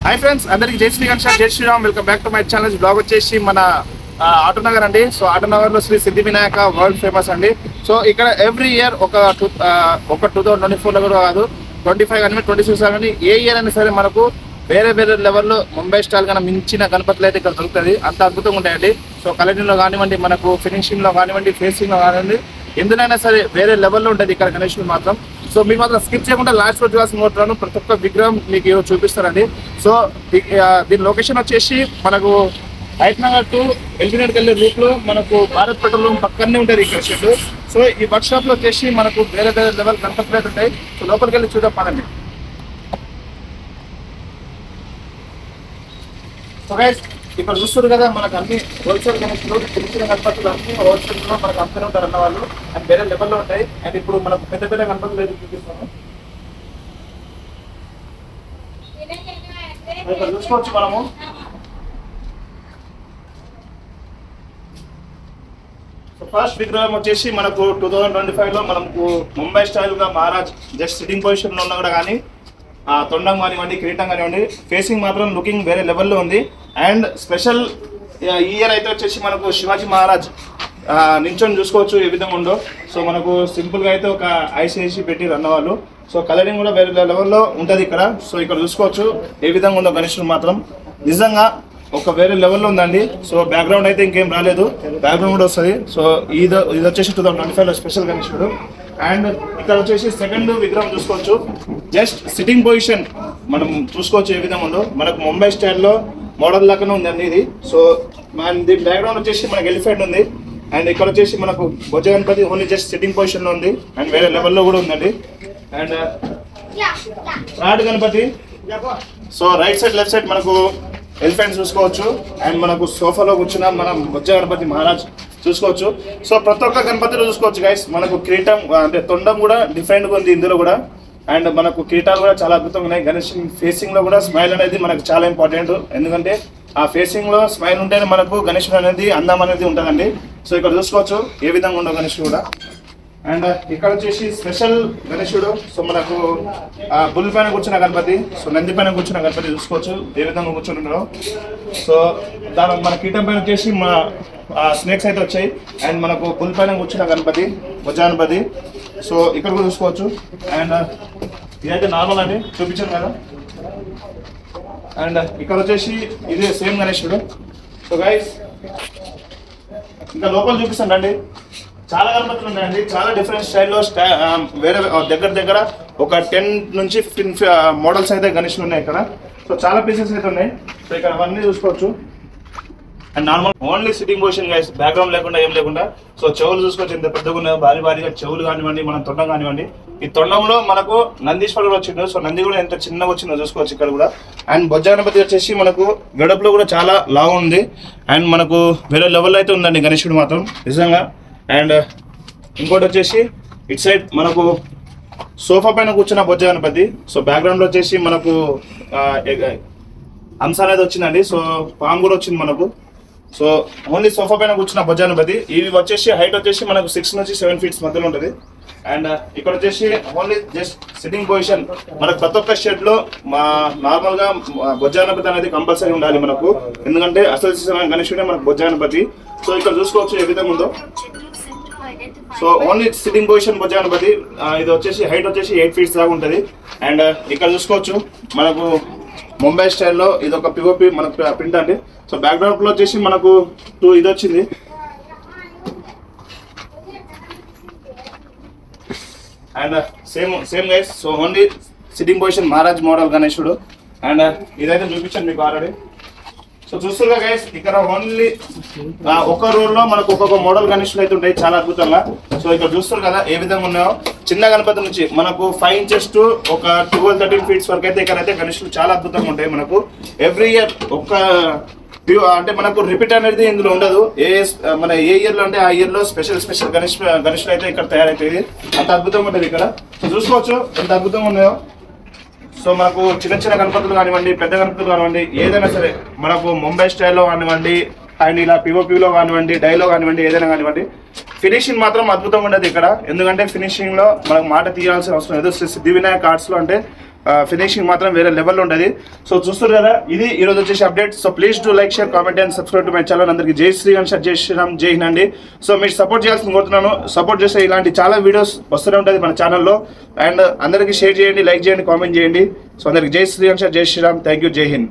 Hi friends, అందరికి జై శ్రీ గణేష్, జై Shriram. Welcome back to my channel. Blog వచ్చేసి మన ఆటోనగర్ అండి. సో ఆటోనగర్ లో శ్రీ సిద్ధి వినాయక వరల్డ్ ఫేమస్ అండి. సో ఇక్కడ ఎవ్రీ ఇయర్ ఒక 2024 కూడా కాదు, 25 కానీ 26 కానీ ఏ ఇయర్ అయినా సరే మనకు వేరే వేరే లెవెల్లో ముంబై స్టైల్ కన్నా మించిన గణపతులు అయితే ఇక్కడ దొరుకుతుంది. అంత అద్భుతంగా ఉంటాయండి. సో కలరింగ్ లో కానివ్వండి, మనకు ఫినిషింగ్ లో కానివ్వండి, ఫేసింగ్ లో కానివ్వండి, ఎందుకైనా సరే వేరే లెవెల్లో ఉంటుంది ఇక్కడ గణేషుడు మాత్రం. సో మీకు మాత్రం స్కిప్ చేయకుండా లాస్ట్ రోజు చూడాల్సిన కోరుతున్నాను. ప్రతి ఒక్క విగ్రహం మీకు ఈరోజు చూపిస్తారండి. సో దీని లొకేషన్ వచ్చేసి మనకు హైట్ నగర్ టు ఎల్బీనగర్కి వెళ్ళే రూట్ లో మనకు భారత్ పెట్రోల్ పక్కనే ఉంటుంది ఇక్కడ షెడ్. సో ఈ వర్క్ షాప్ లో వచ్చేసి మనకు వేరే వేరే లెవెల్ గణపతులు అయితే ఉంటాయి. సో లోపలికి వెళ్ళి చూద్దాం పదండి. సో గైస్, ఇక్కడ చూస్తారు కదా, మనకు అన్ని హోల్సేల్ గణేషులు, చిన్న చిన్న గణపతులు అన్ని హోల్సేల్ లో మనకు అమ్ముతూనే ఉంటారు అన్న వాళ్ళు. అండ్ వేరే లెవెల్లో ఉంటాయి. అండ్ ఇప్పుడు మనకు పెద్ద పెద్ద గణపతులు అయితే చూపిస్తాము. ఇక్కడ చూసుకోవచ్చు మనము. సో ఫస్ట్ విగ్రహం వచ్చేసి మనకు 2025 లో మనకు ముంబై స్టైల్ గా మహారాజ్ జస్ట్ సిట్టింగ్ పొజిషన్ లో ఉన్నా కూడా కానీ తొండం కానివ్వండి, కిరీటం కానివ్వండి, ఫేసింగ్ మాత్రం లుకింగ్ వేరే లెవెల్లో ఉంది. అండ్ స్పెషల్ ఇయర్ అయితే వచ్చేసి మనకు శివాజీ మహారాజ్ నించొని చూసుకోవచ్చు ఏ విధంగా ఉందో. సో మనకు సింపుల్గా అయితే ఒక ఐస్ వేసి పెట్టి అన్నవాళ్ళు. సో కలరింగ్ కూడా వేరే లెవెల్లో ఉంటుంది ఇక్కడ. సో ఇక్కడ చూసుకోవచ్చు ఏ విధంగా ఉందో గణేశుడు మాత్రం నిజంగా ఒక వేరే లెవెల్లో ఉందండి. సో బ్యాక్గ్రౌండ్ అయితే ఇంకేం రాలేదు, బ్యాక్గ్రౌండ్ కూడా వస్తుంది. సో ఇది వచ్చేసి 2025 లో స్పెషల్ గణేశుడు. అండ్ ఇక్కడ వచ్చేసి సెకండ్ విగ్రహం చూసుకోవచ్చు. జస్ట్ సిట్టింగ్ పొజిషన్ మనం చూసుకోవచ్చు ఏ విధంగా ఉందో. మనకు ముంబై స్టైల్లో మోడల్ లాగానే ఉందండి ఇది. సో దీని బ్యాక్గ్రౌండ్ వచ్చేసి మనకు ఎలిఫెంట్ ఉంది. అండ్ ఇక్కడ వచ్చేసి మనకు బొజ్జ Ganapati only just sitting position లో ఉంది. అండ్ వేరే లెవెల్లో కూడా ఉందండి. And third Ganapati. So right side left side మనకు ఎలిఫెంట్ చూసుకోవచ్చు. అండ్ మనకు సోఫాలో కూర్చున్న మనం బొజ్జ గణపతి మహారాజ్ చూసుకోవచ్చు. సో ప్రతి ఒక్క గణపతిలో చూసుకోవచ్చు గైస్. మనకు కిరీటం అంటే తొండం కూడా డిఫరెంట్గా ఉంది ఇందులో కూడా. అండ్ మనకు కిరీటాలు కూడా చాలా అద్భుతంగా ఉన్నాయి. గణేష్ ఫేసింగ్ లో కూడా స్మైల్ అనేది మనకు చాలా ఇంపార్టెంట్. ఎందుకంటే ఆ ఫేసింగ్ లో స్మైల్ ఉంటేనే మనకు గణేశుడు అనేది అందం అనేది ఉంటుందండి. సో ఇక్కడ చూసుకోవచ్చు ఏ విధంగా ఉండవు గణేశుడు కూడా. అండ్ ఇక్కడ వచ్చేసి స్పెషల్ గణేశుడు. సో మనకు బుల్ పైన కూర్చున్న గణపతి, సో నంది పైన కూర్చున్న గణపతి చూసుకోవచ్చు ఏ విధంగా కూర్చుంటున్నారో. సో దాని మన కీటం పైన వచ్చేసి మన స్నేక్స్ అయితే వచ్చాయి. అండ్ మనకు బుల్ పైన కూర్చున్న గణపతి బొజ్జ గణపతి. సో ఇక్కడ కూడా చూసుకోవచ్చు. అండ్ ఇదైతే నార్మల్ అండి, చూపించాను కదా. అండ్ ఇక్కడ వచ్చేసి ఇది సేమ్ గణేశుడు. సో గైస్ ఇంకా లోపల చూపిస్తాను రండి. చాలా గణపతులు ఉన్నాయండి, చాలా డిఫరెంట్ స్టైల్లో వేరే దగ్గర ఒక 10 నుంచి 15 మోడల్స్ అయితే గణేశులు ఉన్నాయి ఇక్కడ. సో చాలా పీసెస్ అయితే ఉన్నాయి. సో ఇక్కడ అవన్నీ చూసుకోవచ్చు. And normal only sitting position guys, background లేకుండా ఏం లేకుండా. సో చెవులు చూసుకోవచ్చు ఎంత పెద్దగా ఉన్నాయో, భారీగా చెవులు కానివ్వండి, మన తొండం కానివ్వండి. ఈ తొండంలో మనకు నందీశ్వరుడు వచ్చిండు. సో నంది కూడా ఎంత చిన్నగా వచ్చిందో చూసుకోవచ్చు ఇక్కడ కూడా. అండ్ బొజ్జ గణపతి వచ్చేసి మనకు వెడపులో కూడా చాలా లావు ఉంది. అండ్ మనకు వేరే లెవెల్లో అయితే ఉందండి గణేశుడు మాత్రం నిజంగా. అండ్ ఇంకోటి వచ్చేసి ఇట్ సైడ్ మనకు సోఫా పైన కూర్చున్న బొజ్జ గణపతి. సో బ్యాక్గ్రౌండ్ లో వచ్చేసి మనకు హంస అనేది వచ్చిందండి. సో పాము కూడా వచ్చింది మనకు. సో ఓన్లీ సోఫా పైన కూర్చున్న బొజ్జ గణపతి. ఇవి వచ్చేసి హైట్ వచ్చేసి మనకు 6 నుంచి 7 ఫీట్స్ మధ్యలో ఉంటుంది. అండ్ ఇక్కడ వచ్చేసి ఓన్లీ జస్ట్ సిట్టింగ్ పొజిషన్. మనకు ప్రతి ఒక్క షెడ్ లో నార్మల్ గా బొజ్జ గణపతి అనేది కంపల్సరీ ఉండాలి మనకు. ఎందుకంటే అసలు గణేశుడే మనకు బొజ్జ గణపతి. సో ఇక్కడ చూసుకోవచ్చు ఏ విధంగా ఉందో. సో ఓన్లీ సిట్టింగ్ పొజిషన్ బొజ్జ గణపతి. ఇది వచ్చేసి హైట్ వచ్చేసి 8 ఫీట్స్ దాకా ఉంటుంది. అండ్ ఇక్కడ చూసుకోవచ్చు మనకు ముంబై స్టైల్లో ఇది ఒక పిఓపి మనకు ప్రింట్ అండి. సో బ్యాక్గ్రౌండ్ లో వచ్చేసి మనకు ఇది వచ్చింది. And same guys. So only sitting position Maharaj model గణేశుడు. అండ్ ఇదైతే చూపించాను మీకు ఆల్రెడీ. సో చూస్తున్నా గైస్, ఇక్కడ ఓన్లీ ఒక రోడ్ లో మనకు ఒక్కొక్క మోడల్ గణేశులు అయితే ఉంటాయి చాలా అద్భుతంగా. సో ఇక్కడ చూస్తారు కదా ఏ విధంగా ఉన్నాయో. చిన్న గణపతి నుంచి మనకు 5 ఇంచెస్ టు ఒక 12-13 ఫీట్స్ వరకు అయితే ఇక్కడ అయితే గణేశులు చాలా అద్భుతంగా ఉంటాయి మనకు. ఎవ్రీ ఇయర్ ఒక అంటే మనకు రిపీట్ అనేది ఇందులో ఉండదు. మన ఏ ఇయర్ లో అంటే ఆ ఇయర్ లో స్పెషల్ గణేశులు అయితే ఇక్కడ తయారైతాయి. అంత అద్భుతంగా ఉంటుంది ఇక్కడ. సో చూసుకోవచ్చు ఎంత అద్భుతంగా ఉన్నాయో. సో మనకు చిన్న గణపతులు కానివ్వండి, పెద్ద గణపతులు కానివ్వండి, ఏదైనా సరే మనకు ముంబై స్టైల్లో కానివ్వండి, అండ్ ఇలా పిఓపిలో కానివ్వండి, డైలో కానివ్వండి, ఏదైనా కానివ్వండి, ఫినిషింగ్ మాత్రం అద్భుతంగా ఉండదు ఇక్కడ. ఎందుకంటే ఫినిషింగ్ లో మనకు మాట తీయాల్సిన అవసరం లేదు. సిద్ధి వినాయక ఆర్ట్స్ లో అంటే ఫినిషింగ్ మాత్రం వేరే లెవెల్లో ఉంటుంది. సో చూస్తారు కదా, ఇది ఈరోజు వచ్చేసి update. So please to like, share, comment and subscribe to my channel. అందరికీ జై శ్రీగణేష్, జై శ్రీరామ్, జై హింద్ అండి. సో మీరు సపోర్ట్ చేయాల్సింది కోరుతున్నాను. సపోర్ట్ చేస్తే ఇలాంటి చాలా వీడియోస్ వస్తూనే ఉంటుంది మన ఛానల్లో. అండ్ అందరికీ షేర్ చేయండి, లైక్ చేయండి, కామెంట్ చేయండి. సో అందరికీ జై శ్రీగణేష్, జై శ్రీరామ్, థ్యాంక్ యూ, జై హింద్.